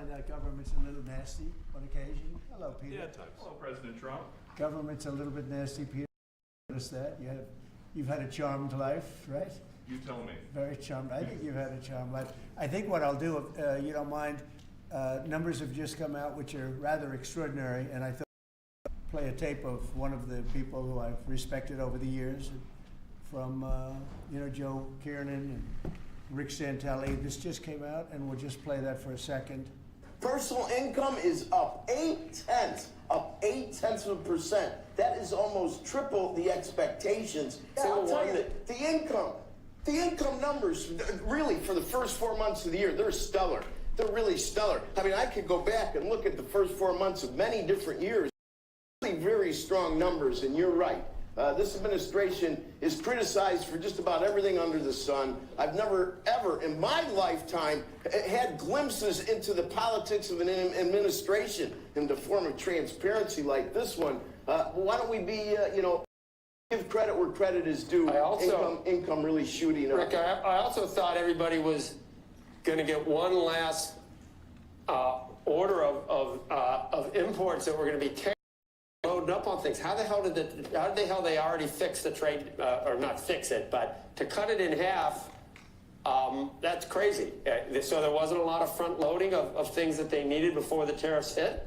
find out government's a little nasty on occasion. Hello, Peter. Yeah, types. Hello, President Trump. Government's a little bit nasty, Peter. Notice that you've had a charmed life, right? You tell me. Very charmed. I think you've had a charmed life. I think what I'll do, if you don't mind, numbers have just come out which are rather extraordinary, and I thought I'd play a tape of one of the people who I've respected over the years, from Joe Kiernan and Rick Santelli. This just came out, and we'll just play that for a second. Personal income is up 0.8%. That is almost triple the expectations. Yeah, I'll tell you that the income numbers, really, for the first 4 months of the year, they're stellar. They're really stellar. I mean, I could go back and look at the first 4 months of many different years. Really very strong numbers, and you're right. This administration is criticized for just about everything under the sun. I've never, ever in my lifetime had glimpses into the politics of an administration in the form of transparency like this one. Why don't we be, give credit where credit is due. Income really shooting up. Rick, I also thought everybody was going to get one last order of imports that were going to be loading up on things. How the hell they already fix the trade, or not fix it, but to cut it in half, that's crazy. So there wasn't a lot of front loading of things that they needed before the tariffs hit?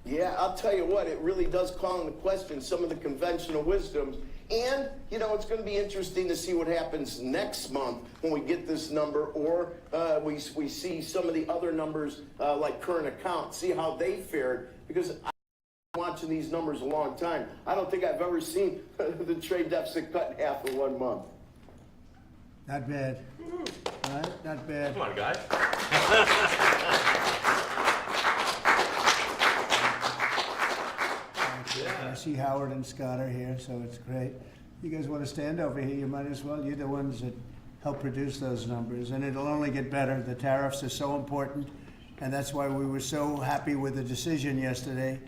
Yeah, I'll tell you what, it really does call into question some of the conventional wisdoms. And, it's going to be interesting to see what happens next month when we get this number, or we see some of the other numbers like current account, see how they fared, because watching these numbers a long time. I don't think I've ever seen the trade deficit cut in half in 1 month. Not bad. Right? Not bad. Come on, guys. I see Howard and Scott are here, so it's great. You guys want to stand over here? You might as well. You're the ones that help produce those numbers, and it'll only get better. The tariffs are so important, and that's why we were so happy with the decision yesterday,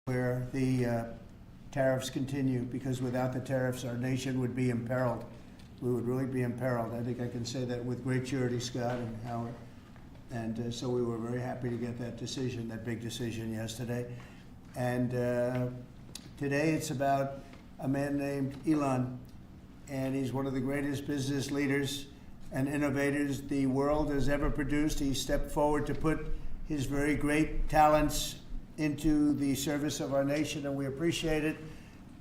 where the tariffs continue, because without the tariffs, our nation would be imperiled. We would really be imperiled. I think I can say that with great surety, Scott and Howard. And so we were very happy to get that decision, that big decision yesterday. And today it's about a man named Elon, and he's one of the greatest business leaders and innovators the world has ever produced. He stepped forward to put his very great talents into the service of our nation, and we appreciate it.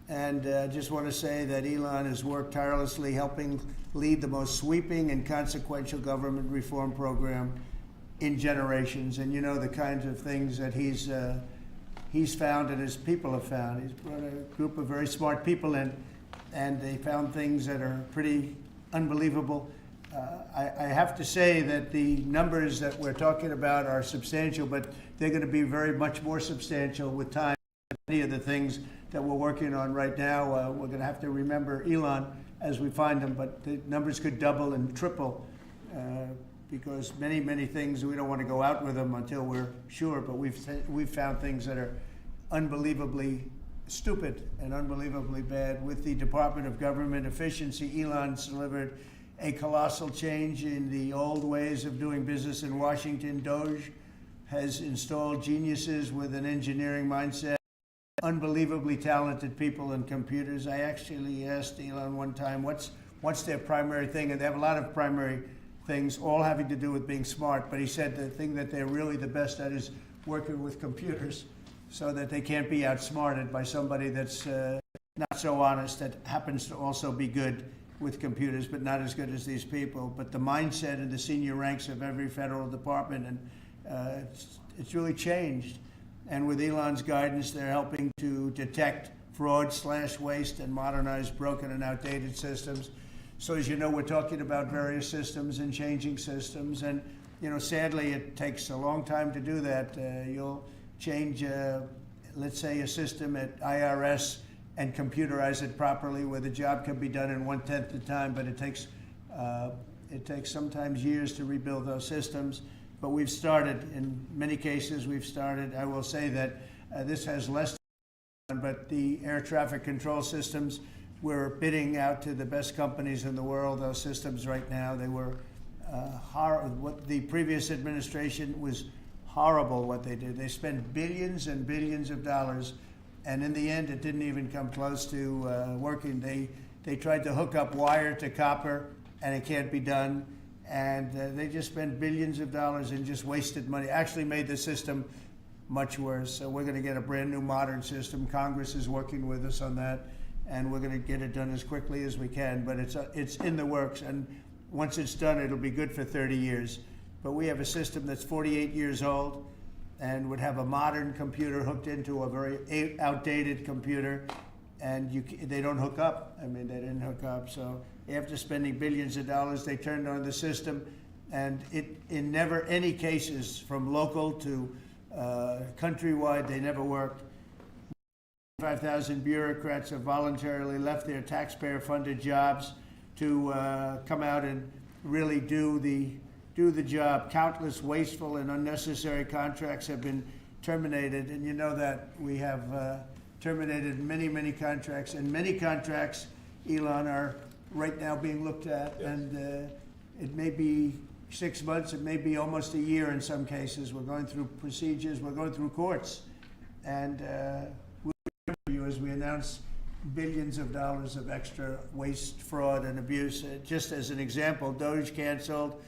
And I just want to say that Elon has worked tirelessly helping lead the most sweeping and consequential government reform program in generations. And the kinds of things that he's found and his people have found. He's brought a group of very smart people in, and they found things that are pretty unbelievable. I have to say that the numbers that we're talking about are substantial, but they're going to be very much more substantial with time. Many of the things that we're working on right now, we're going to have to remember Elon as we find them, but the numbers could double and triple because many things, we don't want to go out with them until we're sure, but we've found things that are unbelievably stupid and unbelievably bad. With the Department of Government Efficiency, Elon's delivered a colossal change in the old ways of doing business in Washington. DOGE has installed geniuses with an engineering mindset, unbelievably talented people in computers. I actually asked Elon one time, what's their primary thing? And they have a lot of primary things, all having to do with being smart. But he said the thing that they're really the best at is working with computers so that they can't be outsmarted by somebody that's not so honest, that happens to also be good with computers, but not as good as these people. But the mindset in the senior ranks of every federal department, and it's really changed. And with Elon's guidance, they're helping to detect fraud/waste and modernize broken and outdated systems. So as you know, we're talking about various systems and changing systems. And sadly, it takes a long time to do that. You'll change, let's say, a system at IRS and computerize it properly, where the job can be done in 1/10 the time, but it takes sometimes years to rebuild those systems. But we've started, in many cases, I will say that this has less, but the air traffic control systems, we're bidding out to the best companies in the world, those systems right now. They were what the previous administration was horrible what they did. They spent billions and billions of dollars, and in the end, it didn't even come close to working. They tried to hook up wire to copper, and it can't be done. And they just spent billions of dollars and just wasted money. Actually made the system much worse. So we're going to get a brand new modern system. Congress is working with us on that, and we're going to get it done as quickly as we can. But it's in the works, and once it's done, it'll be good for 30 years. But we have a system that's 48 years old and would have a modern computer hooked into a very outdated computer, and they don't hook up. I mean, they didn't hook up. So after spending billions of dollars, they turned on the system, and in never any cases, from local to countrywide, they never worked. 5,000 bureaucrats have voluntarily left their taxpayer-funded jobs to come out and really do the job. Countless wasteful and unnecessary contracts have been terminated, and you know that we have terminated many, many contracts, and many contracts, Elon, are right now being looked at, yes. And it may be 6 months, it may be almost a year in some cases. We're going through procedures, we're going through courts, and we'll remember you as we announce billions of dollars of extra waste, fraud, and abuse. Just as an example, DOGE canceled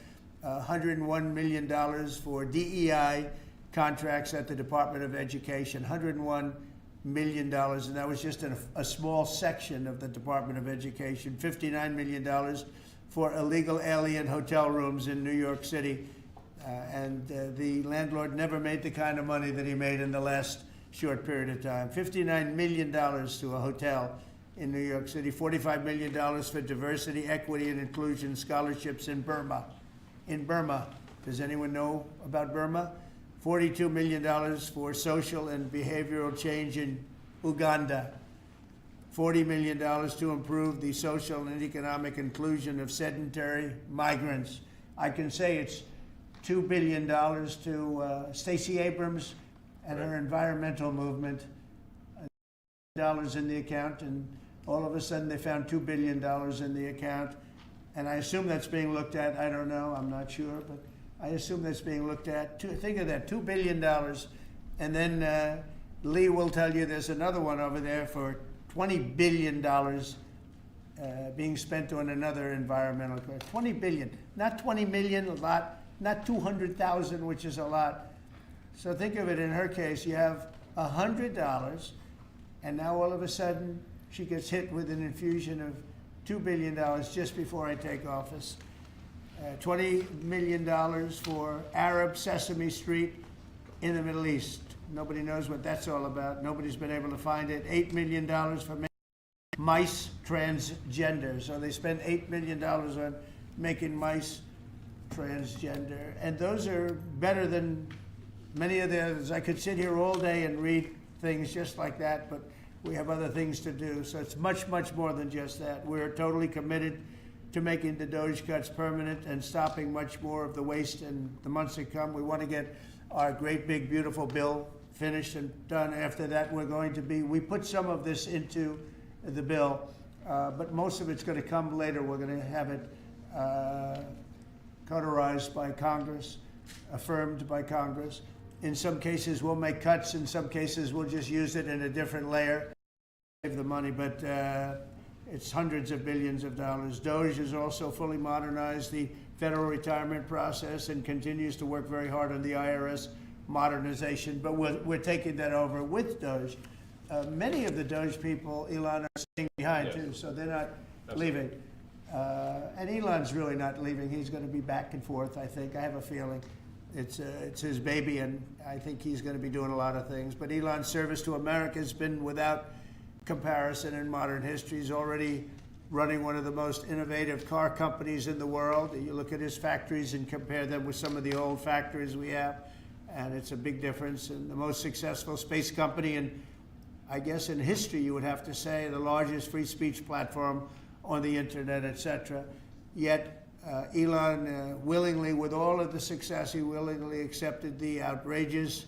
$101 million for DEI contracts at the Department of Education, $101 million, and that was just in a small section of the Department of Education. $59 million for illegal alien hotel rooms in New York City, and the landlord never made the kind of money that he made in the last short period of time. $59 million to a hotel in New York City, $45 million for diversity, equity, and inclusion scholarships in Burma. In Burma, does anyone know about Burma? $42 million for social and behavioral change in Uganda. $40 million to improve the social and economic inclusion of sedentary migrants. I can say it's $2 billion to Stacey Abrams and her environmental movement. Dollars in the account, and all of a sudden they found $2 billion in the account. And I assume that's being looked at. I don't know, I'm not sure, but I assume that's being looked at. Think of that, $2 billion. And then Lee will tell you there's another one over there for $20 billion being spent on another environmental cause. $20 billion, not 20 million, a lot, not 200,000, which is a lot. So think of it, in her case, you have $100, and now all of a sudden she gets hit with an infusion of $2 billion just before I take office. $20 million for Arab Sesame Street in the Middle East. Nobody knows what that's all about. Nobody's been able to find it. $8 million for mice transgender. So they spend $8 million on making mice transgender. And those are better than many of the others. I could sit here all day and read things just like that, but we have other things to do. So it's much, much more than just that. We're totally committed to making the DOGE cuts permanent and stopping much more of the waste in the months to come. We want to get our great, big, beautiful bill finished and done. After that, we put some of this into the bill, but most of it's going to come later. We're going to have it cauterized by Congress, affirmed by Congress. In some cases, we'll make cuts. In some cases, we'll just use it in a different layer, save the money, but it's hundreds of billions of dollars. DOGE has also fully modernized the federal retirement process and continues to work very hard on the IRS modernization, but we're taking that over with DOGE. Many of the DOGE people, Elon, are staying behind too, so they're not leaving. And Elon's really not leaving. He's going to be back and forth, I think. I have a feeling. It's his baby, and I think he's going to be doing a lot of things. But Elon's service to America has been without comparison in modern history. He's already running one of the most innovative car companies in the world. You look at his factories and compare them with some of the old factories we have, and it's a big difference. And the most successful space company, and I guess in history you would have to say the largest free speech platform on the internet, etc. Yet Elon willingly, with all of the success, he willingly accepted the outrageous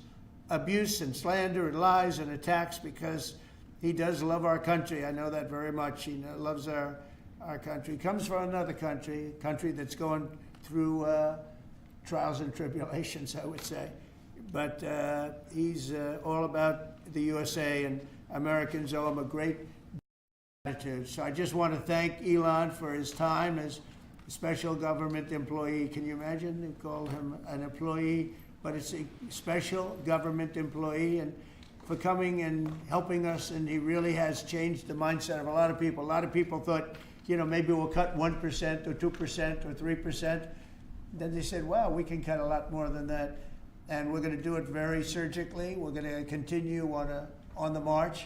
abuse and slander and lies and attacks because he does love our country. I know that very much. He loves our country. He comes from another country, a country that's going through trials and tribulations, I would say. But he's all about the USA, and Americans owe him a great gratitude. So I just want to thank Elon for his time as a special government employee. Can you imagine? They call him an employee, but it's a special government employee, and for coming and helping us. And he really has changed the mindset of a lot of people. A lot of people thought, you know, maybe we'll cut 1% or 2% or 3%. Then they said, wow, we can cut a lot more than that. And we're going to do it very surgically. We're going to continue on the march.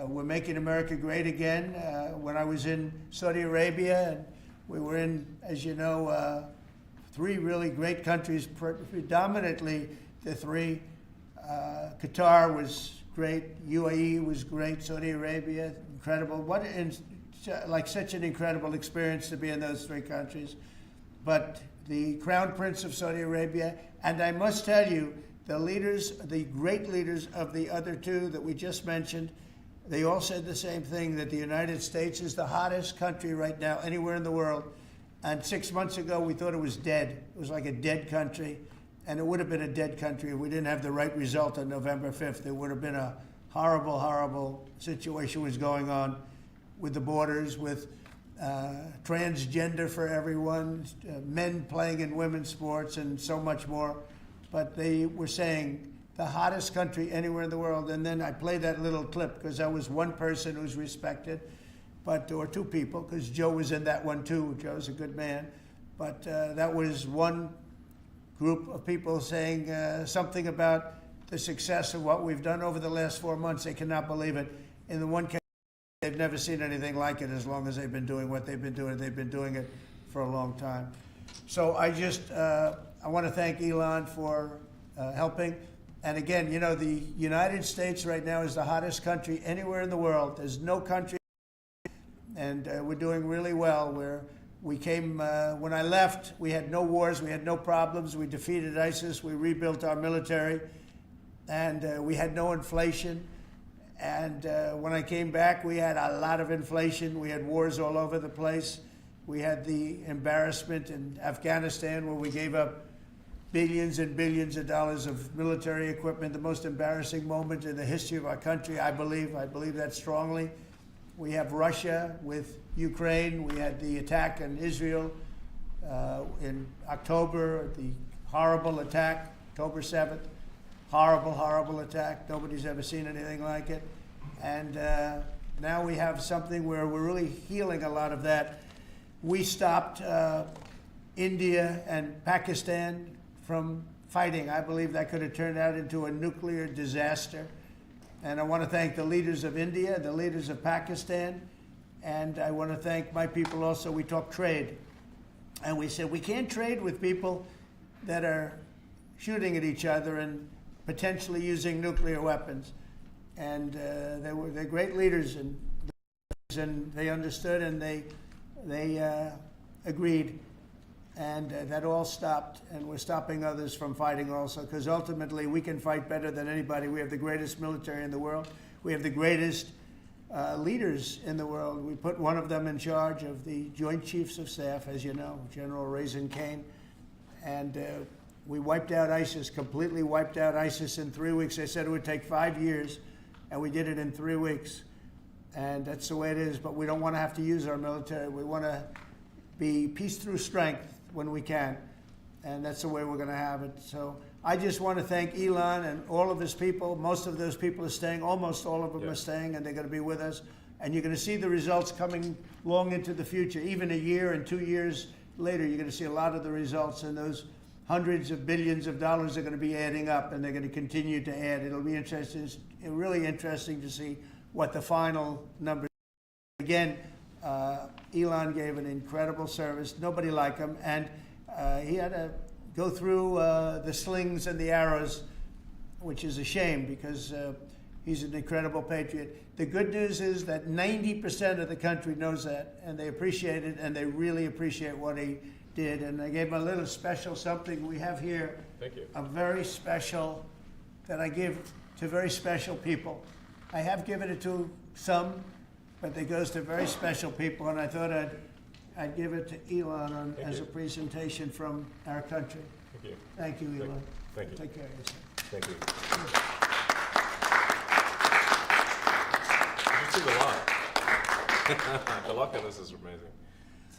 We're making America great again. When I was in Saudi Arabia, and we were in, as you know, 3 really great countries, predominantly the 3. Qatar was great, UAE was great, Saudi Arabia, incredible. Like such an incredible experience to be in those 3 countries. But the Crown Prince of Saudi Arabia, and I must tell you, the leaders, the great leaders of the other 2 that we just mentioned, they all said the same thing, that the United States is the hottest country right now anywhere in the world. And 6 months ago, we thought it was dead. It was like a dead country. And it would have been a dead country if we didn't have the right result on November 5th. It would have been a horrible, horrible situation was going on with the borders, with transgender for everyone, men playing in women's sports, and so much more. But they were saying the hottest country anywhere in the world. And then I played that little clip because I was one person who's respected, or 2 people, because Joe was in that one too. Joe's a good man. But that was one group of people saying something about the success of what we've done over the last 4 months. They cannot believe it. In the one case, they've never seen anything like it as long as they've been doing what they've been doing. They've been doing it for a long time. So I want to thank Elon for helping. And again, you know, the United States right now is the hottest country anywhere in the world. There's no country, and we're doing really well. We came, when I left, we had no wars, we had no problems. We defeated ISIS, we rebuilt our military, and we had no inflation. And when I came back, we had a lot of inflation. We had wars all over the place. We had the embarrassment in Afghanistan where we gave up billions and billions of dollars of military equipment, the most embarrassing moment in the history of our country, I believe. I believe that strongly. We have Russia with Ukraine. We had the attack on Israel in October, the horrible attack, October 7th. Horrible, horrible attack. Nobody's ever seen anything like it. And now we have something where we're really healing a lot of that. We stopped India and Pakistan from fighting. I believe that could have turned out into a nuclear disaster. And I want to thank the leaders of India, the leaders of Pakistan, and I want to thank my people also. We talked trade. And we said we can't trade with people that are shooting at each other and potentially using nuclear weapons. And they're great leaders, and they understood, and they agreed. And that all stopped, and we're stopping others from fighting also, because ultimately we can fight better than anybody. We have the greatest military in the world. We have the greatest leaders in the world. We put one of them in charge of the Joint Chiefs of Staff, as you know, General Raisin Kane. And we wiped out ISIS, completely wiped out ISIS in 3 weeks. They said it would take 5 years, and we did it in 3 weeks. And that's the way it is, but we don't want to have to use our military. We want to be peace through strength when we can, and that's the way we're going to have it. So I just want to thank Elon and all of his people. Most of those people are staying, almost all of them are staying, and they're going to be with us. And you're going to see the results coming long into the future. Even a year and 2 years later, you're going to see a lot of the results, and those hundreds of billions of dollars are going to be adding up, and they're going to continue to add. It'll be interesting, really interesting to see what the final numbers are. Again, Elon gave an incredible service. Nobody like him, and he had to go through the slings and the arrows, which is a shame because he's an incredible patriot. The good news is that 90% of the country knows that, and they appreciate it, and they really appreciate what he did. And I gave him a little special something we have here. Thank you. A very special that I give to very special people. I have given it to some, but it goes to very special people, and I thought I'd I'd give it to Elon as a you. presentation from our country. Thank you. Thank you, Elon. Thank you. Take care of yourself. Thank you. You can see the lock. The lock on this is amazing.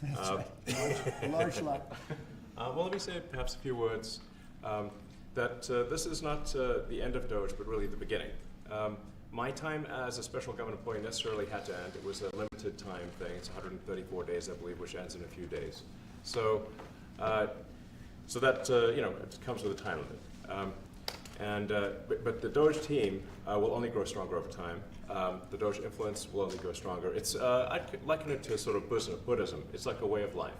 That's right. Large lot. Well, let me say perhaps a few words that this is not the end of DOGE, but really the beginning. My time as a special government employee necessarily had to end. It was a limited time thing. It's 134 days, I believe, which ends in a few days. So, so that you know, it comes with a time limit. But the DOGE team will only grow stronger over time. The DOGE influence will only grow stronger. It's I'd liken it to sort of Buddhism. It's like a way of life.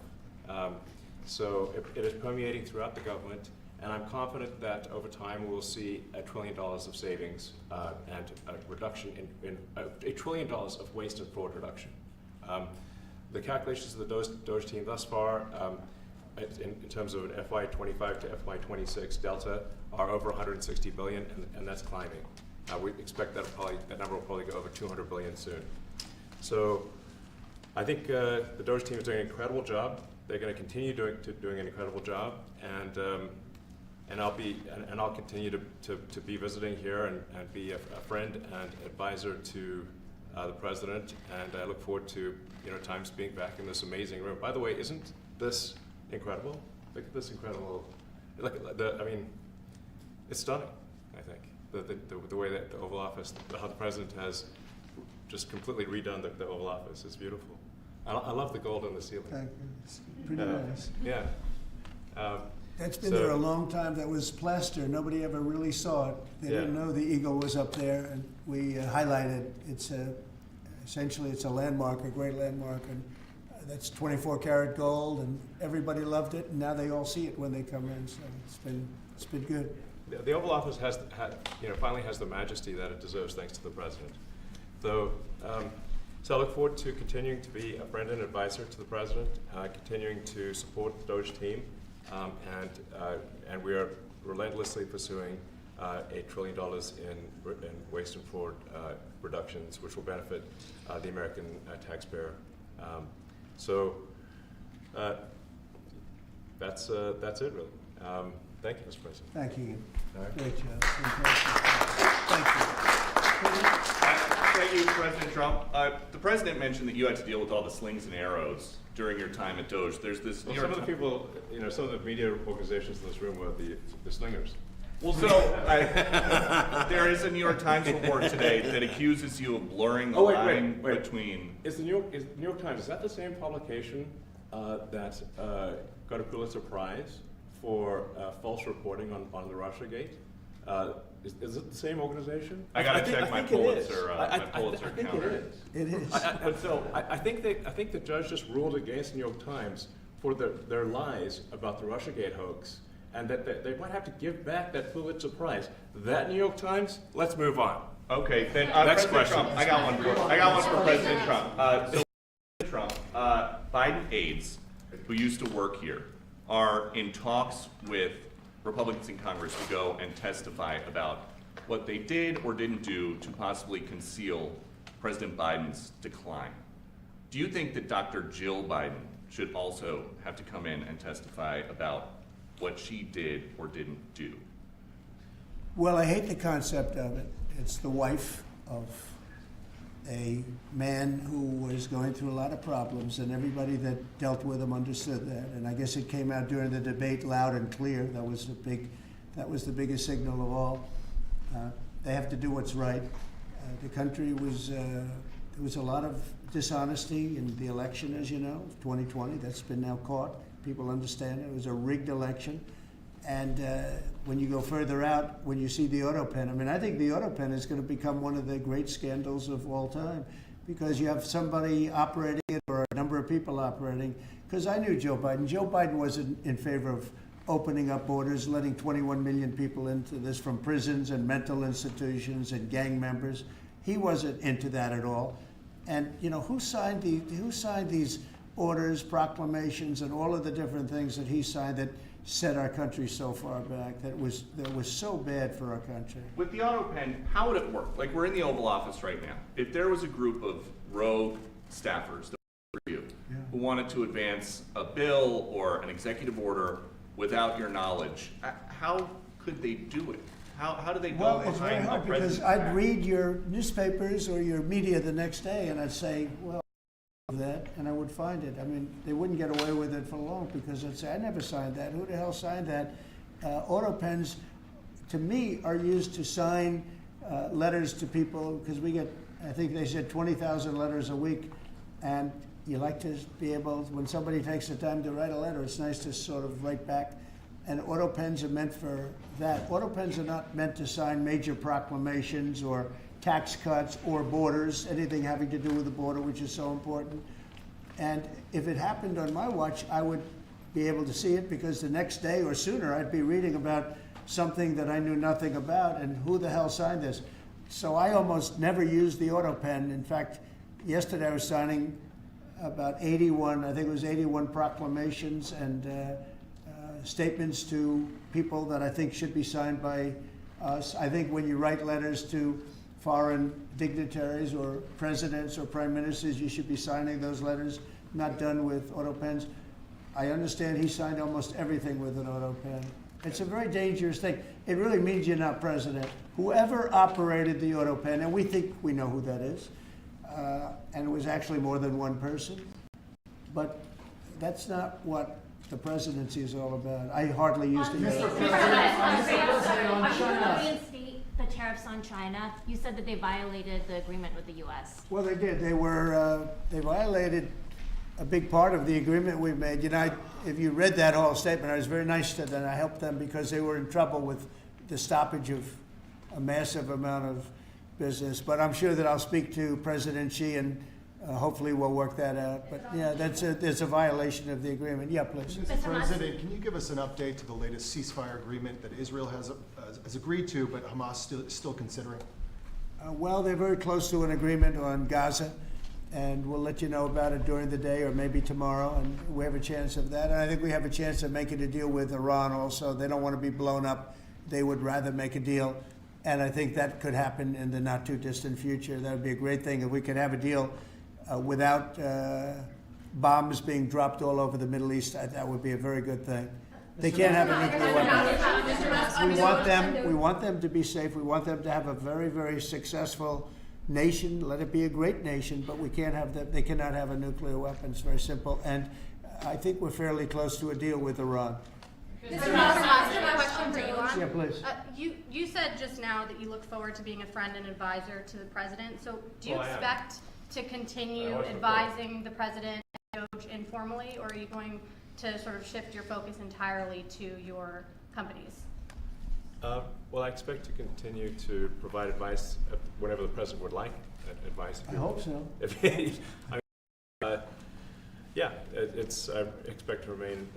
So it is permeating throughout the government, and I'm confident that over time we will see $1 trillion of savings and a reduction in $1 trillion of waste and fraud reduction. The calculations of the DOGE team thus far, in terms of an FY25 to FY26 delta, are over 160 billion, and that's climbing. We expect that number will probably go over 200 billion soon. So I think the DOGE team is doing an incredible job. They're going to continue doing an incredible job, and I'll continue to be visiting here and be a friend and advisor to the president. And I look forward to times being back in this amazing room. By the way, isn't this incredible? Look at this incredible. I mean, it's stunning. I think the way that the Oval Office, how the president has just completely redone the Oval Office. It's beautiful. I love the gold on the ceiling. Thank you. It's pretty nice. Yeah. That's been there a long time. That was plaster. Nobody ever really saw it. They didn't know the eagle was up there, and we highlighted. It's essentially it's a landmark, a great landmark, and that's 24 karat gold, and everybody loved it. And now they all see it when they come in. So it's been good. The Oval Office finally has the majesty that it deserves, thanks to the president. So I look forward to continuing to be a friend and advisor to the president, continuing to support the DOGE team, and we are relentlessly pursuing $8 trillion in waste and fraud reductions, which will benefit the American taxpayer. That's it, really. Thank you, Mr. President. Thank you. All right. Great job. Thank you. Thank you, President Trump. The president mentioned that you had to deal with all the slings and arrows during your time at DOGE. There's this. Well, some of the people, some of the media organizations in this room were the slingers. Well, so there is a New York Times report today that accuses you of blurring the line between. Is the New York Times, is that the same publication that got a Pulitzer Prize for false reporting on the Russiagate? Is it the same organization? I got to check my Pulitzer counter. It is. I think the judge just ruled against the New York Times for their lies about the Russiagate hoax, and that they might have to give back that Pulitzer Prize. That New York Times. Let's move on. Okay, then Next President question. Trump. I got one for President Trump. President Trump, Biden aides who used to work here are in talks with Republicans in Congress to go and testify about what they did or didn't do to possibly conceal President Biden's decline. Do you think that Dr. Jill Biden should also have to come in and testify about what she did or didn't do? Well, I hate the concept of it. It's the wife of a man who was going through a lot of problems, and everybody that dealt with him understood that. And I guess it came out during the debate loud and clear. That was the biggest signal of all. They have to do what's right. The country was there was a lot of dishonesty in the election, as you know, 2020. That's been now caught. People understand it. It was a rigged election. And when you go further out, when you see the auto pen, I mean, I think the auto pen is going to become one of the great scandals of all time, because you have somebody operating it or a number of people operating. Because I knew Joe Biden. Joe Biden wasn't in favor of opening up borders, letting 21 million people into this from prisons and mental institutions and gang members. He wasn't into that at all. And who signed these orders, proclamations, and all of the different things that he signed that set our country so far back, that was so bad for our country. With the auto pen, how would it work? Like, we're in the Oval Office right now. If there was a group of rogue staffers that for you who wanted to advance a bill or an executive order without your knowledge, how could they do it? How do they go Well, it's very behind the hard because president's I'd back? read your newspapers or your media the next day and I'd say, well, that, and I would find it. I mean, they wouldn't get away with it for long because I'd say, I never signed that. Who the hell signed that? Auto pens, to me, are used to sign letters to people because we get, I think they said 20,000 letters a week, and you like to be able, when somebody takes the time to write a letter, it's nice to sort of write back. And auto pens are meant for that. Auto pens are not meant to sign major proclamations or tax cuts or borders, anything having to do with the border, which is so important. And if it happened on my watch, I would be able to see it because the next day or sooner I'd be reading about something that I knew nothing about and who the hell signed this. So I almost never used the auto pen. In fact, yesterday I was signing about 81, I think it was 81 proclamations and statements to people that I think should be signed by us. I think when you write letters to foreign dignitaries or presidents or prime ministers, you should be signing those letters, not done with auto pens. I understand he signed almost everything with an auto pen. It's a very dangerous thing. It really means you're not president. Whoever operated the auto pen, and we think we know who that is, and it was actually more than one person, but that's not what the presidency is all about. I hardly used it. Mr. President, are you going to reinstate the tariffs on China? You said that they violated the agreement with the U.S. Well, they did. They violated a big part of the agreement we made. You know, if you read that whole statement, I was very nice to them. I helped them because they were in trouble with the stoppage of a massive amount of business. But I'm sure that I'll speak to President Xi and hopefully we'll work that out. But yeah, there's a violation of the agreement. Yeah, please. Mr. President, can you give us an update to the latest ceasefire agreement that Israel has agreed to, but Hamas is still considering? Well, they're very close to an agreement on Gaza, and we'll let you know about it during the day or maybe tomorrow, and we have a chance of that. And I think we have a chance of making a deal with Iran also. They don't want to be blown up. They would rather make a deal, and I think that could happen in the not-too-distant future. That would be a great thing if we could have a deal without bombs being dropped all over the Middle East. That would be a very good thing. They can't have a nuclear weapon. We want them to be safe. We want them to have a very, very successful nation. Let it be a great nation, but we can't have that. They cannot have a nuclear weapon. It's very simple. And I think we're fairly close to a deal with Iran. Mr. Musk, I have a question for Elon. Yeah, please. You said just now that you look forward to being a friend and advisor to the president. So do you expect to continue advising the president and DOGE informally, or are you going to sort of shift your focus entirely to your companies? Well, I expect to continue to provide advice whenever the president would like advice. I hope so. Yeah, I expect to remain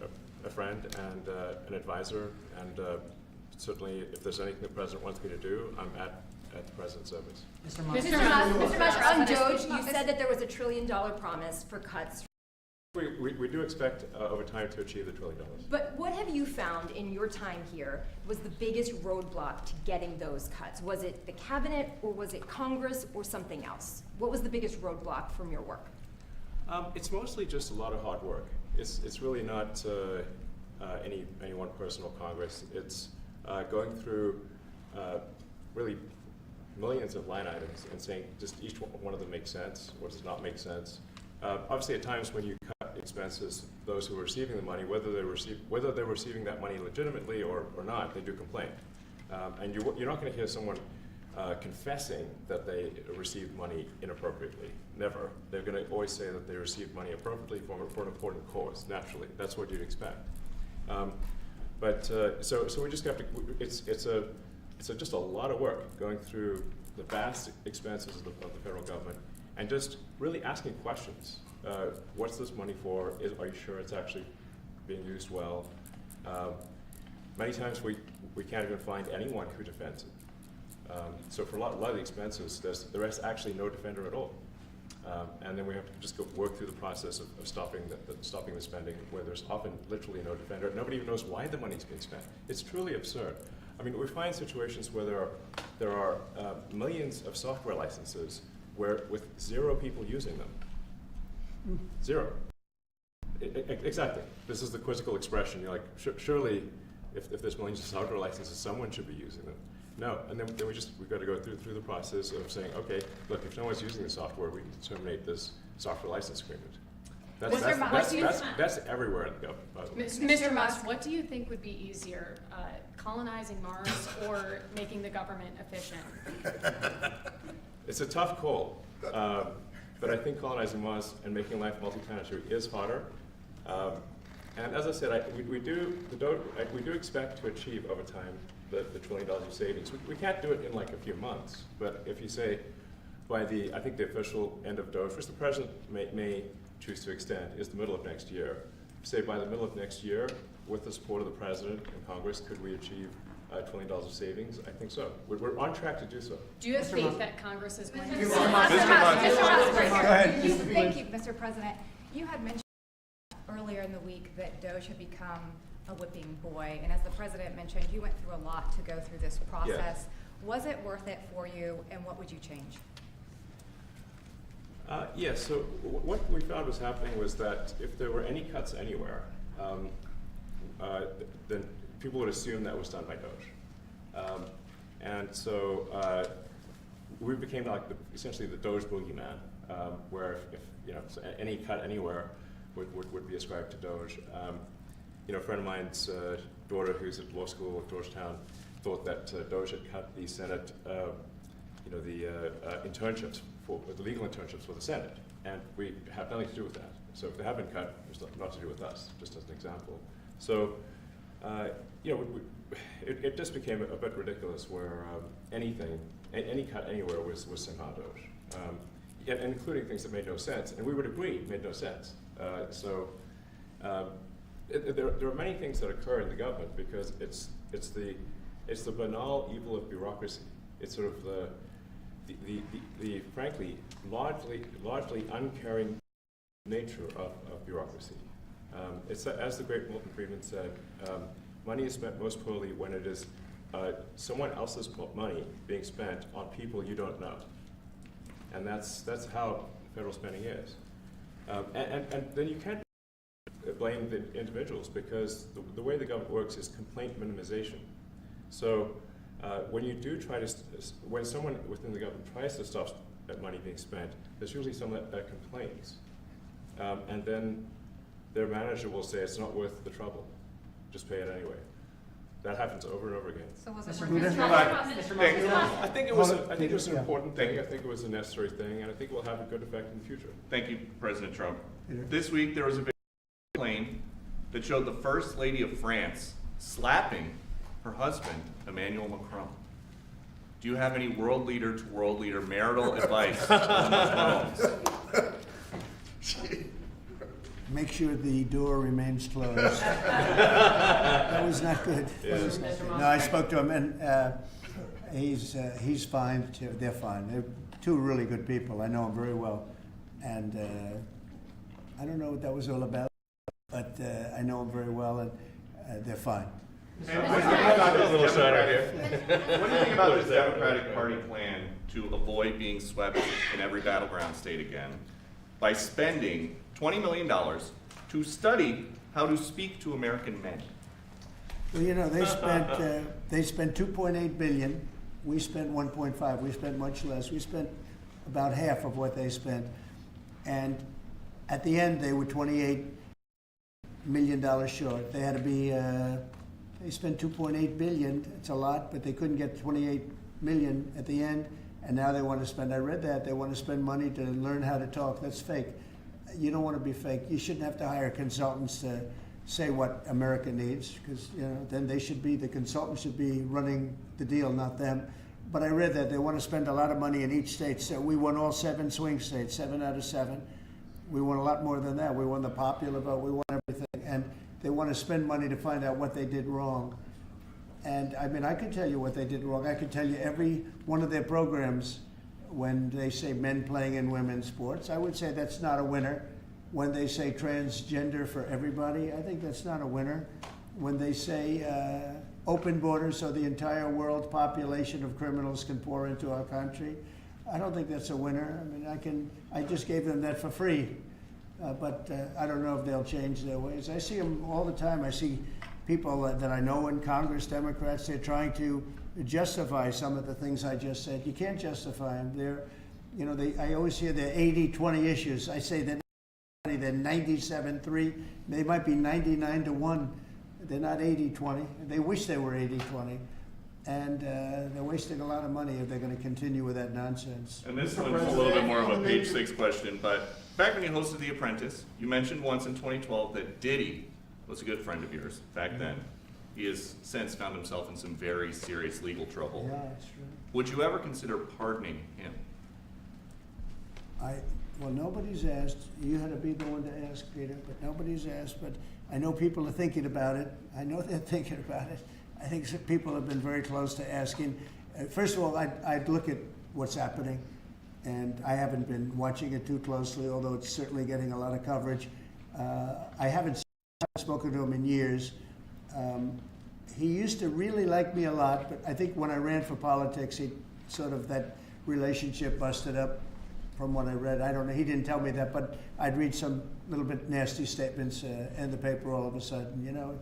a friend and an advisor, and certainly if there's anything the president wants me to do, I'm at the president's service. Mr. Musk, on DOGE, you said that there was $1 trillion promise for cuts. We do expect over time to achieve the $1 trillion. But what have you found in your time here was the biggest roadblock to getting those cuts? Was it the cabinet, or was it Congress, or something else? What was the biggest roadblock from your work? It's mostly just a lot of hard work. It's really not any one person or Congress. It's going through really millions of line items and saying just each one of them makes sense, or does it not make sense. Obviously, at times when you cut expenses, those who are receiving the money, whether they're receiving that money legitimately or not, they do complain. And you're not going to hear someone confessing that they received money inappropriately. Never. They're going to always say that they received money appropriately for an important cause. Naturally, that's what you'd expect. So we just have to. It's just a lot of work going through the vast expenses of the federal government and just really asking questions. What's this money for? Are you sure it's actually being used well? Many times we can't even find anyone who defends it. So for a lot of the expenses, there is actually no defender at all. And then we have to just work through the process of stopping the spending, where there's often literally no defender. Nobody even knows why the money's being spent. It's truly absurd. I mean, we find situations where there are millions of software licenses with 0 people using them. Zero. Exactly. This is the quizzical expression. You're like, surely, if there's millions of software licenses, someone should be using them. No, and then we've got to go through the process of saying, okay, look, if no one's using the software, we can terminate this software license agreement. That's everywhere in the government, by the way. Mr. Musk, what do you think would be easier, colonizing Mars or making the government efficient? It's a tough call, but I think colonizing Mars and making life multi-planetary is harder. And as I said, we do expect to achieve over time the $1 trillion of savings. We can't do it in like a few months, but if you say by I think the official end of DOGE, which the president may choose to extend, is the middle of next year. Say by the middle of next year, with the support of the president and Congress, could we achieve $1 trillion of savings? I think so. We're on track to do so. Do you have faith that Congress is going to? Mr. Musk. Go ahead. Thank you, Mr. President. You had mentioned earlier in the week that DOGE had become a whipping boy, and as the president mentioned, you went through a lot to go through this process. Yes. Was it worth it for you, and what would you change? Yes, so what we found was happening was that if there were any cuts anywhere, then people would assume that was done by DOGE. And so we became like essentially the DOGE boogeyman, where if so any cut anywhere would be ascribed to DOGE. A friend of mine's daughter who's at law school at Georgetown thought that DOGE had cut the Senate, internships, the legal internships for the Senate, and we have nothing to do with that. So if they have been cut, it's not to do with us, just as an example. So, it just became a bit ridiculous where any cut anywhere was somehow DOGE, and including things that made no sense, and we would agree made no sense. There are many things that occur in the government because it's the banal evil of bureaucracy. It's sort of the frankly largely uncaring nature of bureaucracy. It's as the great Milton Friedman said, money is spent most poorly when it is someone else's money being spent on people you don't know, and that's how federal spending is. And then you can't blame the individuals because the way the government works is complaint minimization. So when you do when someone within the government tries to stop that money being spent, there's usually someone that complains. And then their manager will say it's not worth the trouble, just pay it anyway. That happens over and over again. So was it I think it was an important thing. I think it was a necessary thing, and I think it will have a good effect in the future. Thank you, President Trump. This week there was a plane that showed the First Lady of France slapping her husband, Emmanuel Macron. Do you have any world leader to world leader marital advice on those phones? Make sure the door remains closed. That was not good. No, I spoke to him, and he's fine too. They're fine. They're two really good people. I know them very well, and I don't know what that was all about, but I know them very well, and they're fine. What do you think about this Democratic Party plan to avoid being swept in every battleground state again by spending $20 million to study how to speak to American men? Well, they spent 2.8 billion. We spent 1.5. We spent much less. We spent about half of what they spent, and at the end they were $28 million short. They had to be. They spent 2.8 billion. It's a lot, but they couldn't get 28 million at the end, and now they want to spend. I read that they want to spend money to learn how to talk. That's fake. You don't want to be fake. You shouldn't have to hire consultants to say what America needs, because then the consultants should be running the deal, not them. But I read that they want to spend a lot of money in each state. So we won all 7 swing states, 7 out of 7. We won a lot more than that. We won the popular vote. We won everything, and they want to spend money to find out what they did wrong. And I mean, I could tell you what they did wrong. I could tell you every one of their programs. When they say men playing in women's sports, I would say that's not a winner. When they say transgender for everybody, I think that's not a winner. When they say open borders so the entire world population of criminals can pour into our country, I don't think that's a winner. I mean, I just gave them that for free. but I don't know if they'll change their ways. I see them all the time. I see people that I know in Congress, Democrats, they're trying to justify some of the things I just said. You can't justify them. They're, you know, I always hear they're 80-20 issues. I say they're 97-3. They might be 99-1. They're not 80-20. They wish they were 80-20. And they're wasting a lot of money if they're going to continue with that nonsense. And this one's a little bit more of a page 6 question, but back when you hosted The Apprentice, you mentioned once in 2012 that Diddy was a good friend of yours back then. He has since found himself in some very serious legal trouble. Yeah, that's true. Would you ever consider pardoning him? Well, nobody's asked. You had to be the one to ask, Peter, but nobody's asked. But I know people are thinking about it. I know they're thinking about it. I think some people have been very close to asking. First of all, I'd look at what's happening, and I haven't been watching it too closely, although it's certainly getting a lot of coverage. I haven't spoken to him in years. He used to really like me a lot, but I think when I ran for politics, he sort of, that relationship busted up from what I read. I don't know, he didn't tell me that, but I'd read some little bit nasty statements in the paper all of a sudden, you know.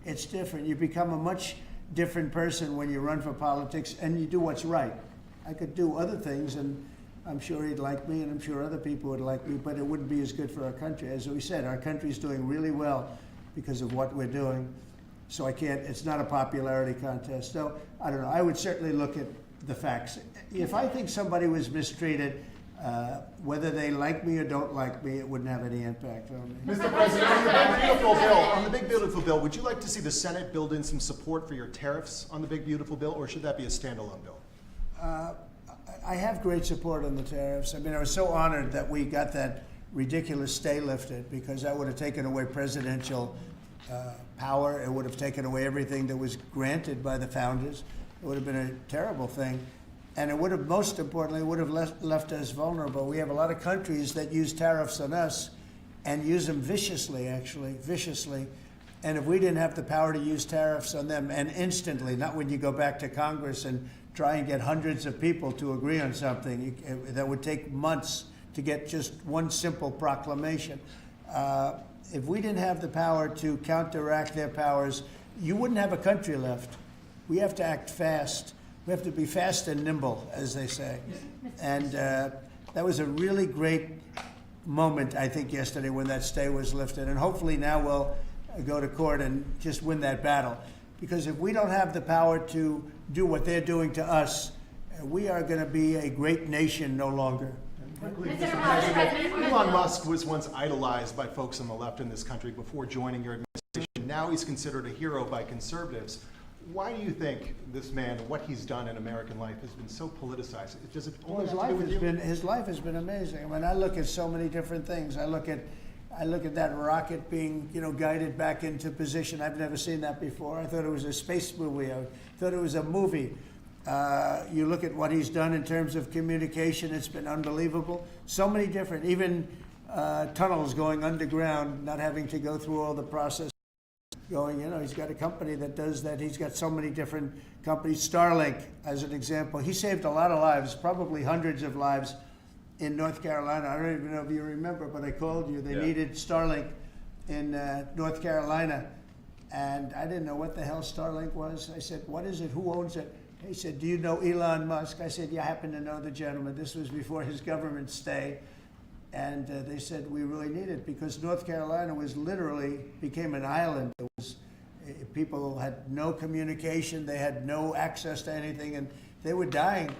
It's different. You become a much different person when you run for politics and you do what's right. I could do other things, and I'm sure he'd like me, and I'm sure other people would like me, but it wouldn't be as good for our country. As we said, our country's doing really well because of what we're doing. So I can't, it's not a popularity contest. So I don't know, I would certainly look at the facts. If I think somebody was mistreated, whether they like me or don't like me, it wouldn't have any impact on me. Mr. President, on the big beautiful bill, would you like to see the Senate build in some support for your tariffs on the big beautiful bill, or should that be a standalone bill? I have great support on the tariffs. I mean, I was so honored that we got that ridiculous stay lifted, because that would have taken away presidential power. It would have taken away everything that was granted by the founders. It would have been a terrible thing. And it would have, most importantly, would have left us vulnerable. We have a lot of countries that use tariffs on us and use them viciously, actually, viciously. And if we didn't have the power to use tariffs on them, and instantly, not when you go back to Congress and try and get hundreds of people to agree on something, that would take months to get just one simple proclamation. If we didn't have the power to counteract their powers, you wouldn't have a country left. We have to act fast. We have to be fast and nimble, as they say. And that was a really great moment, I think, yesterday when that stay was lifted. And hopefully now we'll go to court and just win that battle. Because if we don't have the power to do what they're doing to us, we are going to be a great nation no longer. Elon Musk was once idolized by folks on the left in this country before joining your administration. Now he's considered a hero by conservatives. Why do you think this man, what he's done in American life, has been so politicized? Does it only have to do with you? His life has been amazing. I mean, I look at so many different things. I look at that rocket being, you know, guided back into position. I've never seen that before. I thought it was a space movie. I thought it was a movie. You look at what he's done in terms of communication. It's been unbelievable. So many different, even tunnels going underground, not having to go through all the process. Going, you know, he's got a company that does that. He's got so many different companies. Starlink, as an example, he saved a lot of lives, probably hundreds of lives in North Carolina. I don't even know if you remember, but I called you. They needed Starlink in North Carolina, and I didn't know what the hell Starlink was. I said, what is it? Who owns it? He said, do you know Elon Musk? I said, yeah, I happen to know the gentleman. This was before his government stay. And they said, we really need it, because North Carolina was literally became an island. It was, people had no communication, they had no access to anything, and they were dying.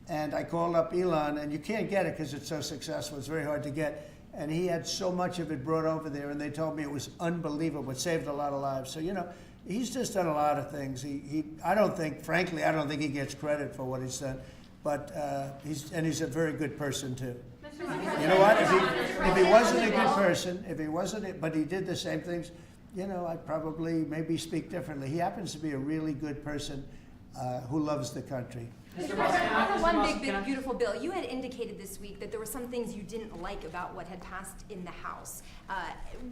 And I called up Elon, and you can't get it because it's so successful. It's very hard to get. And he had so much of it brought over there, and they told me it was unbelievable. It saved a lot of lives. So, you know, he's just done a lot of things. I don't think, frankly, I don't think he gets credit for what he's done. But he's a very good person, too. You know what? If he wasn't a good person, but he did the same things, you know, I'd probably maybe speak differently. He happens to be a really good person who loves the country. Mr. President, on the one big, beautiful bill, you had indicated this week that there were some things you didn't like about what had passed in the House.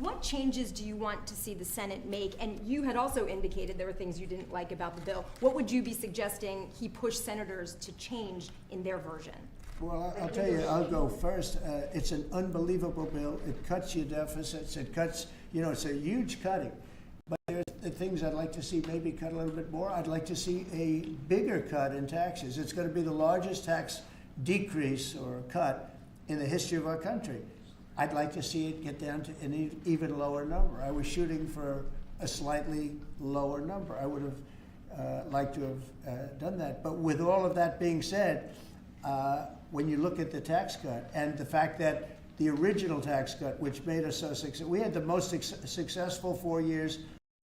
What changes do you want to see the Senate make? And you had also indicated there were things you didn't like about the bill. What would you be suggesting he push senators to change in their version? Well, I'll tell you, I'll go first. It's an unbelievable bill. It cuts your deficits. It cuts, it's a huge cutting. But there's the things I'd like to see maybe cut a little bit more. I'd like to see a bigger cut in taxes. It's going to be the largest tax decrease or cut in the history of our country. I'd like to see it get down to an even lower number. I was shooting for a slightly lower number. I would have liked to have done that. But with all of that being said, when you look at the tax cut and the fact that the original tax cut, which made us so successful, we had the most successful 4 years in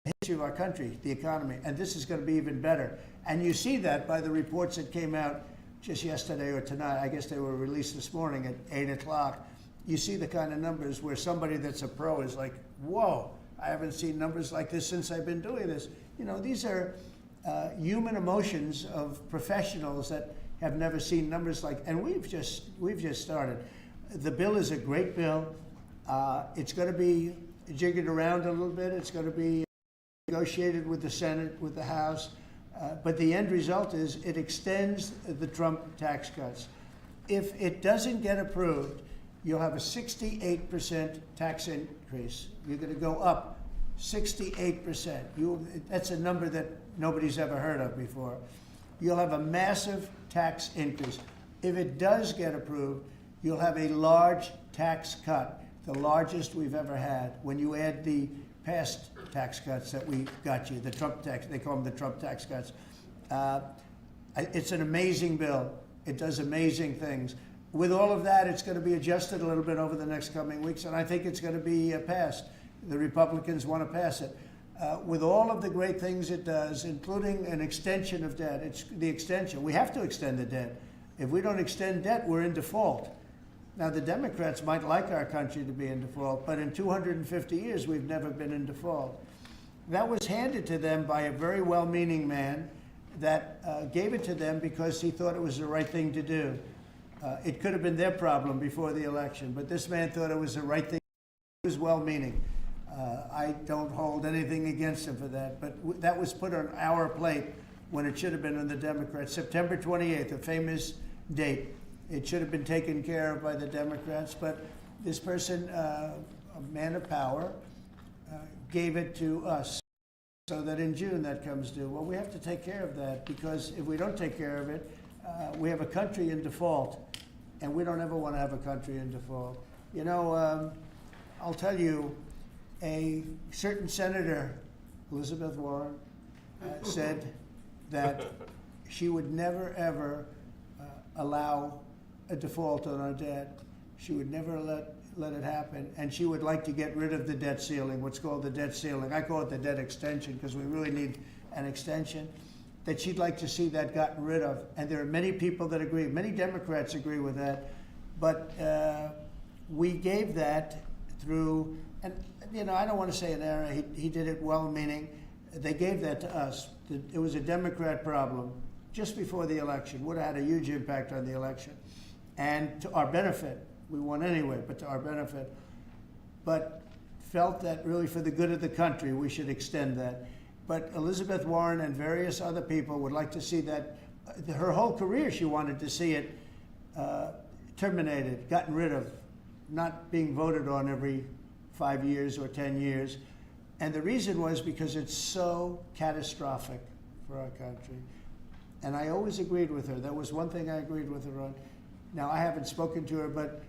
the history of our country, the economy, and this is going to be even better. And you see that by the reports that came out just yesterday or tonight. I guess they were released this morning at 8 o'clock. You see the kind of numbers where somebody that's a pro is like, whoa, I haven't seen numbers like this since I've been doing this. These are human emotions of professionals that have never seen numbers like, and we've just started. The bill is a great bill. It's going to be jiggered around a little bit. It's going to be negotiated with the Senate, with the House. But the end result is it extends the Trump tax cuts. If it doesn't get approved, you'll have a 68% tax increase. You're going to go up 68%. That's a number that nobody's ever heard of before. You'll have a massive tax increase. If it does get approved, you'll have a large tax cut, the largest we've ever had. When you add the past tax cuts that we got you, the Trump tax, they call them the Trump tax cuts. It's an amazing bill. It does amazing things. With all of that, it's going to be adjusted a little bit over the next coming weeks, and I think it's going to be passed. The Republicans want to pass it. With all of the great things it does, including an extension of debt, it's the extension. We have to extend the debt. If we don't extend debt, we're in default. Now, the Democrats might like our country to be in default, but in 250 years, we've never been in default. That was handed to them by a very well-meaning man that gave it to them because he thought it was the right thing to do. It could have been their problem before the election, but this man thought it was the right thing. He was well-meaning. I don't hold anything against him for that, but that was put on our plate when it should have been on the Democrats. September 28th, a famous date. It should have been taken care of by the Democrats, but this person, a man of power, gave it to us so that in June that comes due. Well, we have to take care of that because if we don't take care of it, we have a country in default, and we don't ever want to have a country in default. I'll tell you, a certain senator, Elizabeth Warren, said that she would never, ever allow a default on our debt. She would never let it happen, and she would like to get rid of the debt ceiling, what's called the debt ceiling. I call it the debt extension because we really need an extension. That she'd like to see that gotten rid of. And there are many people that agree. Many Democrats agree with that. But we gave that through, and I don't want to say an error. He did it well-meaning. They gave that to us. It was a Democrat problem just before the election. Would have had a huge impact on the election. And to our benefit. We won anyway, but to our benefit. But felt that really for the good of the country, we should extend that. But Elizabeth Warren and various other people would like to see that. Her whole career, she wanted to see it terminated, gotten rid of, not being voted on every 5 years or 10 years. And the reason was because it's so catastrophic for our country. And I always agreed with her. That was one thing I agreed with her on. Now, I haven't spoken to her, but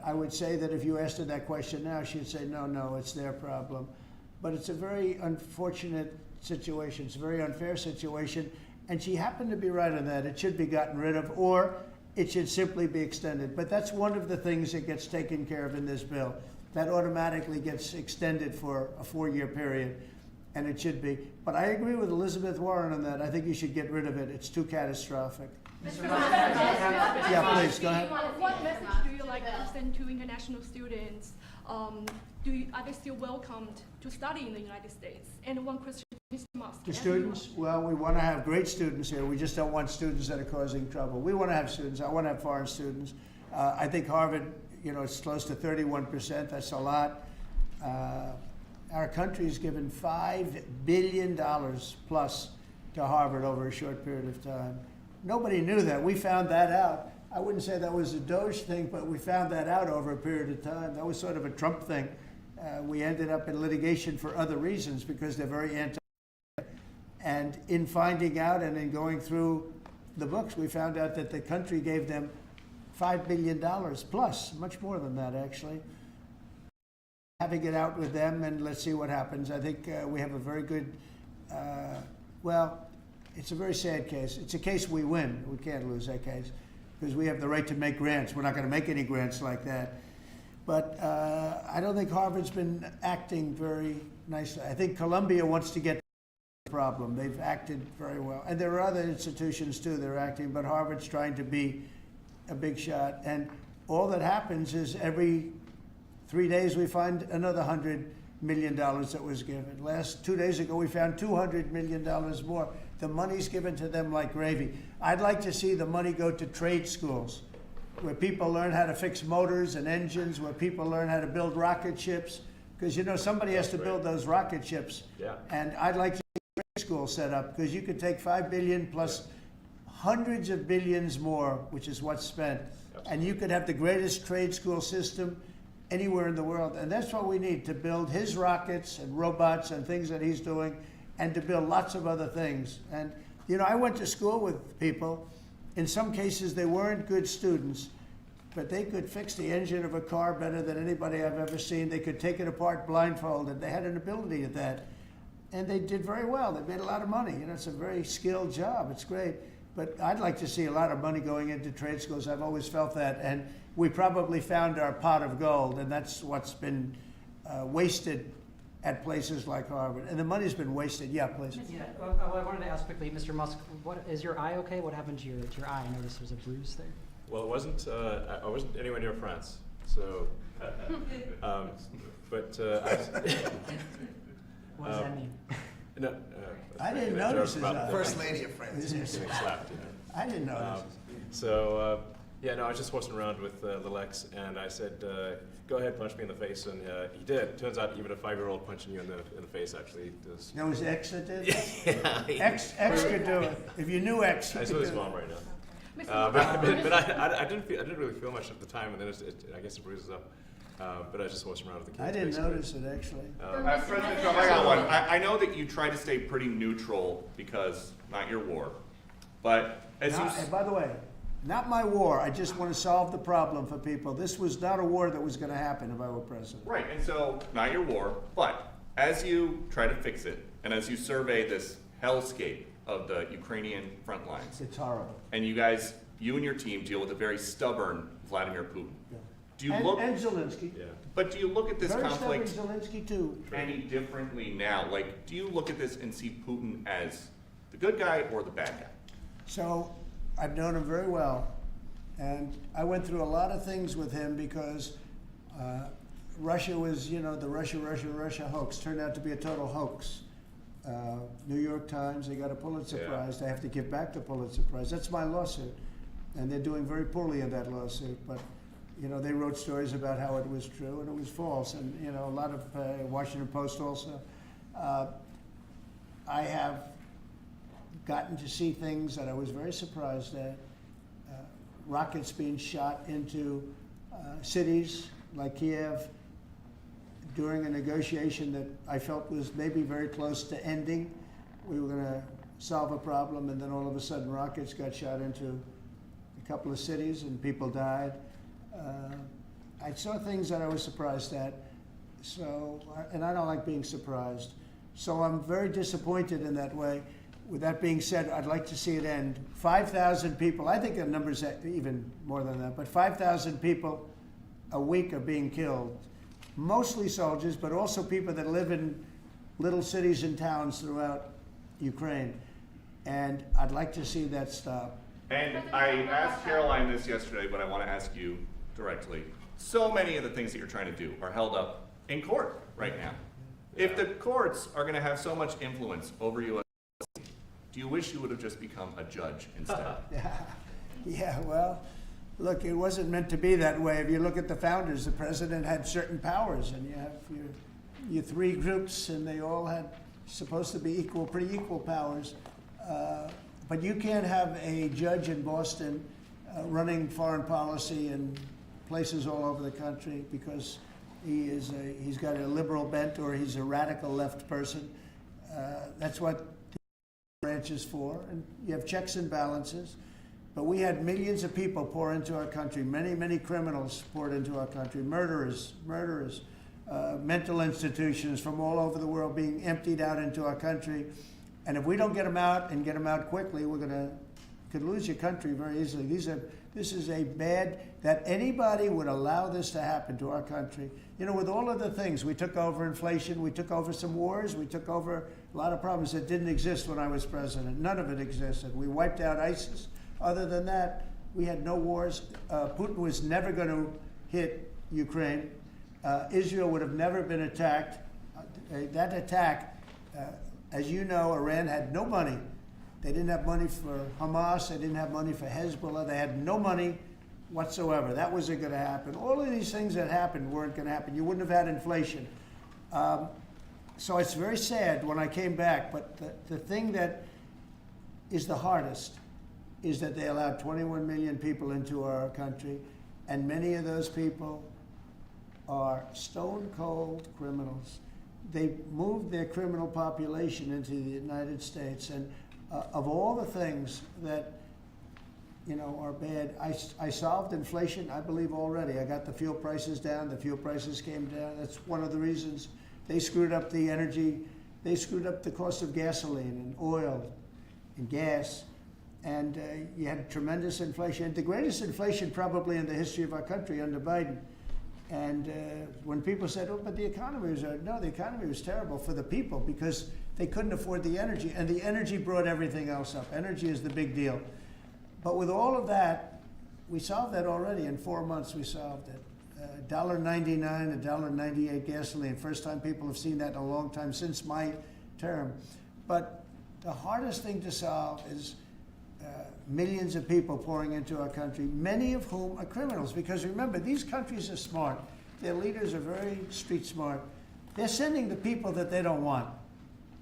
I would say that if you asked her that question now, she'd say, no, it's their problem. But it's a very unfortunate situation. It's a very unfair situation. And she happened to be right on that. It should be gotten rid of, or it should simply be extended. But that's one of the things that gets taken care of in this bill. That automatically gets extended for a 4-year period, and it should be. But I agree with Elizabeth Warren on that. I think you should get rid of it. It's too catastrophic. Yeah, please, go ahead. What message do you like to send to international students? Are they still welcomed to study in the United States? And one question, Mr. Musk. The students? Well, we want to have great students here. We just don't want students that are causing trouble. We want to have students. I want to have foreign students. I think Harvard, it's close to 31%. That's a lot. Our country's given $5 billion plus to Harvard over a short period of time. Nobody knew that. We found that out. I wouldn't say that was a DOGE thing, but we found that out over a period of time. That was sort of a Trump thing. We ended up in litigation for other reasons because they're very anti. And in finding out and in going through the books, we found out that the country gave them $5 billion plus, much more than that actually. Having it out with them, and let's see what happens. I think we have a very good, well, it's a very sad case. It's a case we win. We can't lose that case because we have the right to make grants. We're not going to make any grants like that. But I don't think Harvard's been acting very nicely. I think Columbia wants to get the problem. They've acted very well. And there are other institutions too that are acting, but Harvard's trying to be a big shot. And all that happens is every 3 days we find another $100 million that was given. 2 days ago we found $200 million more. The money's given to them like gravy. I'd like to see the money go to trade schools, where people learn how to fix motors and engines, where people learn how to build rocket ships, because you know somebody has to build those rocket ships. Yeah. And I'd like to see a trade school set up, because you could take $5 billion plus hundreds of billions more, which is what's spent, and you could have the greatest trade school system anywhere in the world. And that's what we need to build his rockets and robots and things that he's doing, and to build lots of other things. And you know, I went to school with people. In some cases, they weren't good students, but they could fix the engine of a car better than anybody I've ever seen. They could take it apart blindfolded. They had an ability at that. And they did very well. They made a lot of money. You know, it's a very skilled job. It's great. But I'd like to see a lot of money going into trade schools. I've always felt that. And we probably found our pot of gold, and that's what's been wasted at places like Harvard. And the money's been wasted. Yeah, please. Yeah, I wanted to ask quickly, Mr. Musk, what is your eye okay? What happened to your eye? I noticed there's a bruise there. Well, it wasn't. I wasn't anywhere near France, so. What does that mean? No, I didn't notice his eye. First lady of France. Getting slapped, you know. I didn't notice. Yeah, no, I was just horsing around with the Lex, and I said, "Go ahead, punch me in the face," and he did. Turns out, even a 5-year-old punching you in the face actually does. That was X that did? Yeah. X could do it. If you knew X, you I could saw do his it. mom right now. Mr. But I didn't really feel much at the time, and then I guess it bruises up. But I just horsing around with the kids. I didn't basically. notice it, actually. President Trump, I got one. I know that you try to stay pretty neutral because not your war, but as you. And by the way, not my war. I just want to solve the problem for people. This was not a war that was going to happen if I were president. Right, and so, not your war, but as you try to fix it, and as you survey this hellscape of the Ukrainian front lines, It's horrible. and you and your team deal with a very stubborn Vladimir Putin. Yeah. Do you And look, Zelensky. Yeah. but do you look at this Very conflict stubborn Zelensky, too. any differently now? Like, do you look at this and see Putin as the good guy or the bad guy? So I've known him very well, and I went through a lot of things with him because Russia was, you know, the Russia hoax turned out to be a total hoax. New York Times, they got a Pulitzer Prize. They have to give back the Pulitzer Prize. That's my lawsuit, and they're doing very poorly in that lawsuit. But you know, they wrote stories about how it was true and it was false, and you know, a lot of Washington Post also. I have gotten to see things that I was very surprised at. Rockets being shot into cities like Kiev during a negotiation that I felt was maybe very close to ending. We were going to solve a problem, and then all of a sudden rockets got shot into a couple of cities and people died. I saw things that I was surprised at, and I don't like being surprised. So I'm very disappointed in that way. With that being said, I'd like to see it end. 5,000 people, I think the number's even more than that, but 5,000 people a week are being killed. Mostly soldiers, but also people that live in little cities and towns throughout Ukraine. And I'd like to see that stop. And I asked Caroline this yesterday, but I want to ask you directly. So many of the things that you're trying to do are held up in court right now. If the courts are going to have so much influence over you, do you wish you would have just become a judge instead? Yeah, well, look, it wasn't meant to be that way. If you look at the founders, the president had certain powers, and you have your three groups, and they all had supposed to be pretty equal powers. But you can't have a judge in Boston running foreign policy in places all over the country because he's got a liberal bent or he's a radical left person. That's what the branch is for. And you have checks and balances. But we had millions of people pour into our country. Many, many criminals poured into our country. Murderers, mental institutions from all over the world being emptied out into our country. And if we don't get them out and get them out quickly, could lose your country very easily. This is a bad, that anybody would allow this to happen to our country. You know, with all of the things, we took over inflation, we took over some wars, we took over a lot of problems that didn't exist when I was president. None of it existed. We wiped out ISIS. Other than that, we had no wars. Putin was never going to hit Ukraine. Israel would have never been attacked. That attack, as you know, Iran had no money. They didn't have money for Hamas. They didn't have money for Hezbollah. They had no money whatsoever. That wasn't going to happen. All of these things that happened weren't going to happen. You wouldn't have had inflation. So it's very sad when I came back. But the thing that is the hardest is that they allowed 21 million people into our country, and many of those people are stone-cold criminals. They moved their criminal population into the United States, and of all the things that, you know, are bad, I solved inflation, I believe, already. I got the fuel prices down. The fuel prices came down. That's one of the reasons. They screwed up the energy. They screwed up the cost of gasoline and oil and gas. And you had tremendous inflation, the greatest inflation probably in the history of our country under Biden. And when people said, oh, but the economy was, no, the economy was terrible for the people because they couldn't afford the energy. And the energy brought everything else up. Energy is the big deal. But with all of that, we solved that already. In 4 months, we solved it. $1.99, $1.98 gasoline. First time people have seen that in a long time since my term. But the hardest thing to solve is millions of people pouring into our country, many of whom are criminals. Because remember, these countries are smart. Their leaders are very street smart. They're sending the people that they don't want.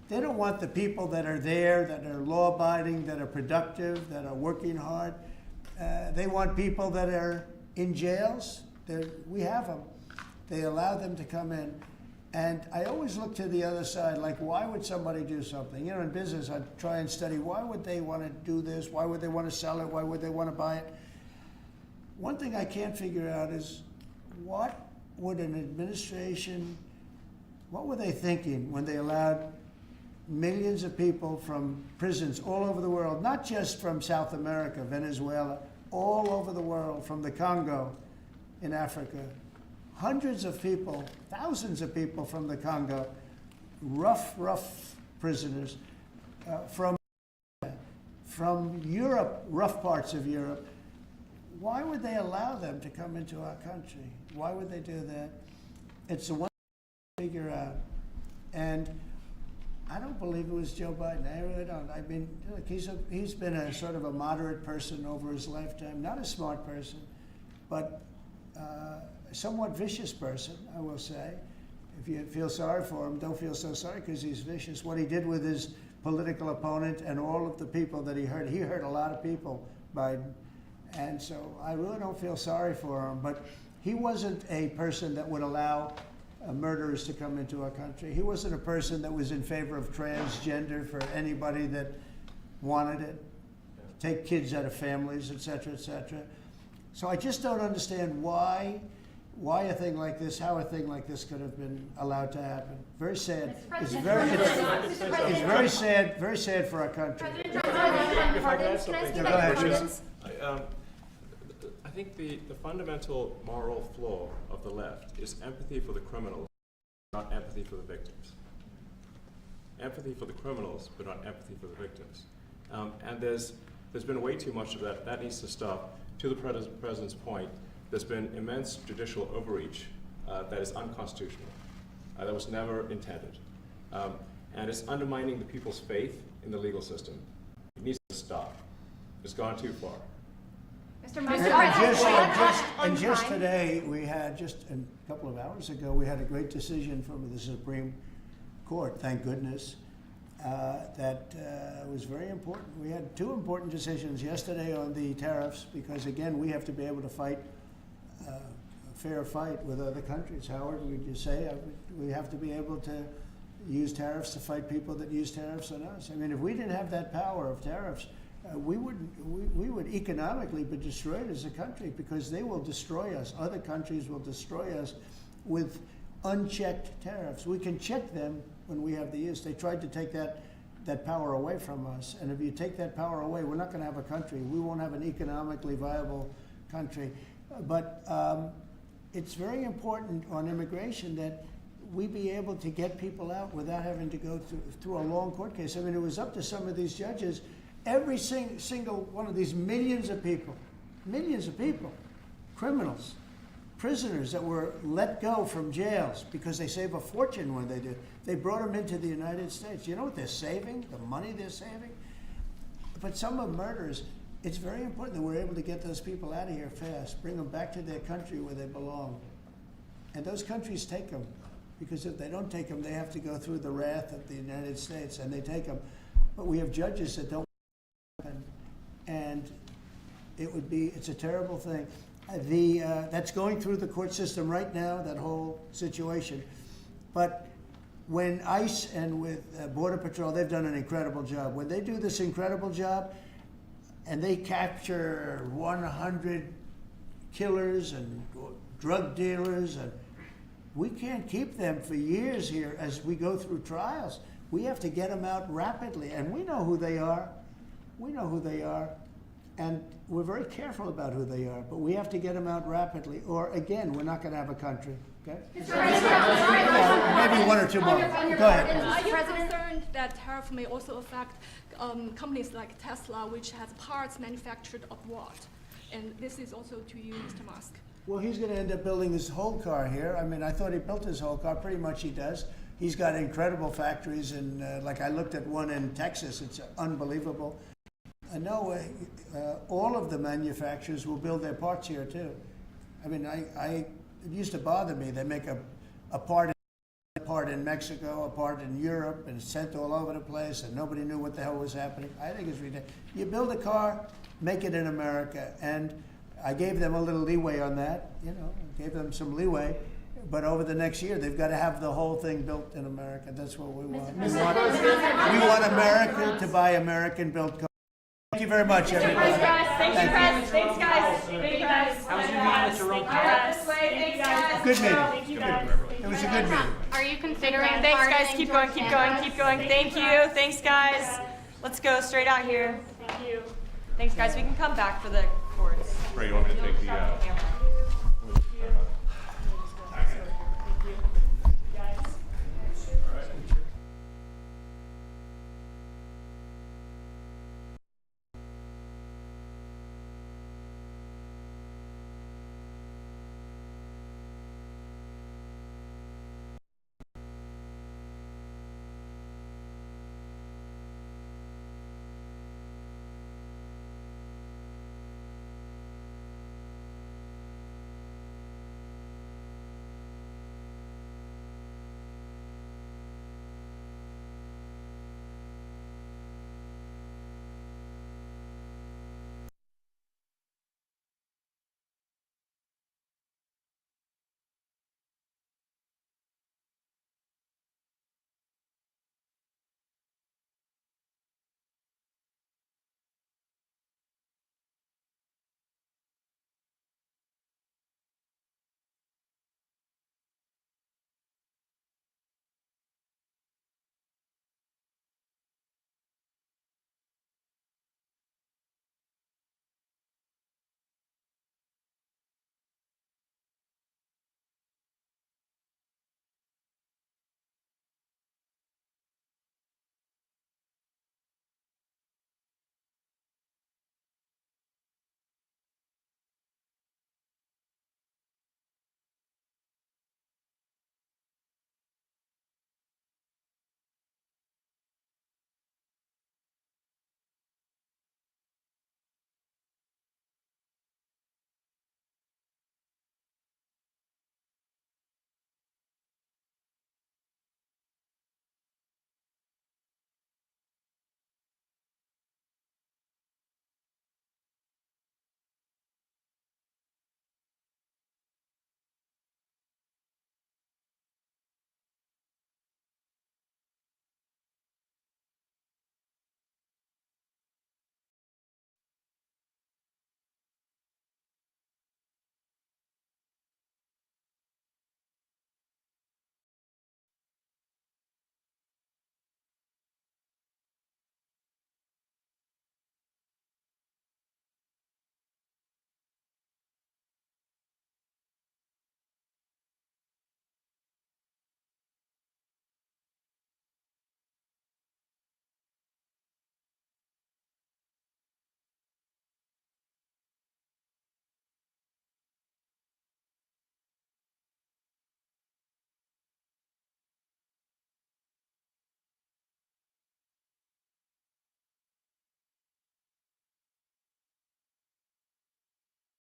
They don't want the people that are there, that are law-abiding, that are productive, that are working hard. They want people that are in jails. We have them. They allow them to come in. And I always look to the other side, like, why would somebody do something? You know, in business, I try and study, why would they want to do this? Why would they want to sell it? Why would they want to buy it? One thing I can't figure out is, what would an administration, what were they thinking when they allowed millions of people from prisons all over the world, not just from South America, Venezuela, all over the world, from the Congo in Africa, hundreds of people, thousands of people from the Congo, rough prisoners, from Europe, rough parts of Europe. Why would they allow them to come into our country? Why would they do that? It's the one thing to figure out. And I don't believe it was Joe Biden. I really don't. I mean, look, he's been a sort of a moderate person over his lifetime, not a smart person, but somewhat vicious person, I will say. If you feel sorry for him, don't feel so sorry because he's vicious. What he did with his political opponent and all of the people that he hurt a lot of people, Biden. And so I really don't feel sorry for him, but he wasn't a person that would allow murderers to come into our country. He wasn't a person that was in favor of transgender for anybody that wanted it, take kids out of families, et cetera, et cetera. So I just don't understand why a thing like this, how a thing like this could have been allowed to happen. Very sad. It's very sad for our country. If I could add something, Go ahead. I think the fundamental moral flaw of the left is empathy for the criminals, not empathy for the victims. Empathy for the criminals, but not empathy for the victims. And there's been way too much of that. That needs to stop. To the president's point, there's been immense judicial overreach that is unconstitutional, that was never intended. And it's undermining the people's faith in the legal system. It needs to stop. It's gone too far. And just today, we had, just a couple of hours ago, we had a great decision from the Supreme Court, thank goodness, that was very important. We had two important decisions yesterday on the tariffs because, again, we have to be able to fight a fair fight with other countries. Howard, would you say we have to be able to use tariffs to fight people that use tariffs on us? I mean, if we didn't have that power of tariffs, we would economically be destroyed as a country because they will destroy us. Other countries will destroy us with unchecked tariffs. We can check them when we have the use. They tried to take that power away from us. And if you take that power away, we're not going to have a country. We won't have an economically viable country. But it's very important on immigration that we be able to get people out without having to go through a long court case. I mean, it was up to some of these judges. Every single one of these millions of people, criminals, prisoners that were let go from jails because they save a fortune when they do. They brought them into the United States. You know what they're saving? The money they're saving? But some of murderers, it's very important that we're able to get those people out of here fast, bring them back to their country where they belong. And those countries take them, because if they don't take them, they have to go through the wrath of the United States, and they take them. But we have judges that don't, and it's a terrible thing. That's going through the court system right now, that whole situation. But when ICE and with Border Patrol, they've done an incredible job. When they do this incredible job and they capture 100 killers and drug dealers, and we can't keep them for years here as we go through trials. We have to get them out rapidly, and we know who they are. We know who they are. And we're very careful about who they are, but we have to get them out rapidly, or again, we're not going to have a country. Okay? Maybe one or two more. Go ahead. Are you concerned that tariff may also affect companies like Tesla, which has parts manufactured abroad? And this is also to you, Mr. Musk. Well, he's going to end up building his whole car here. I mean, I thought he built his whole car. Pretty much he does. He's got incredible factories, and like I looked at one in Texas. It's unbelievable. No, all of the manufacturers will build their parts here too. I mean, it used to bother me. They make a part in Mexico, a part in Europe, and it's sent all over the place, and nobody knew what the hell was happening. I think it's ridiculous. You build a car, make it in America, and I gave them a little leeway on that. Gave them some leeway. But over the next year, they've got to have the whole thing built in America. That's what we want. We want America to buy American-built cars. Thank you very much, everybody. Thanks, guys. Thanks, guys. Thank you, guys. How was your meeting, Mr. Roadblocks? Thanks, guys. Good meeting. It was a good meeting. Are you considering? Thanks, guys. Keep going, keep going, keep going. Thank you. Thanks, guys. Let's go straight out here. Thank you. Thanks, guys. We can come back for the chords. Right, you want me to take the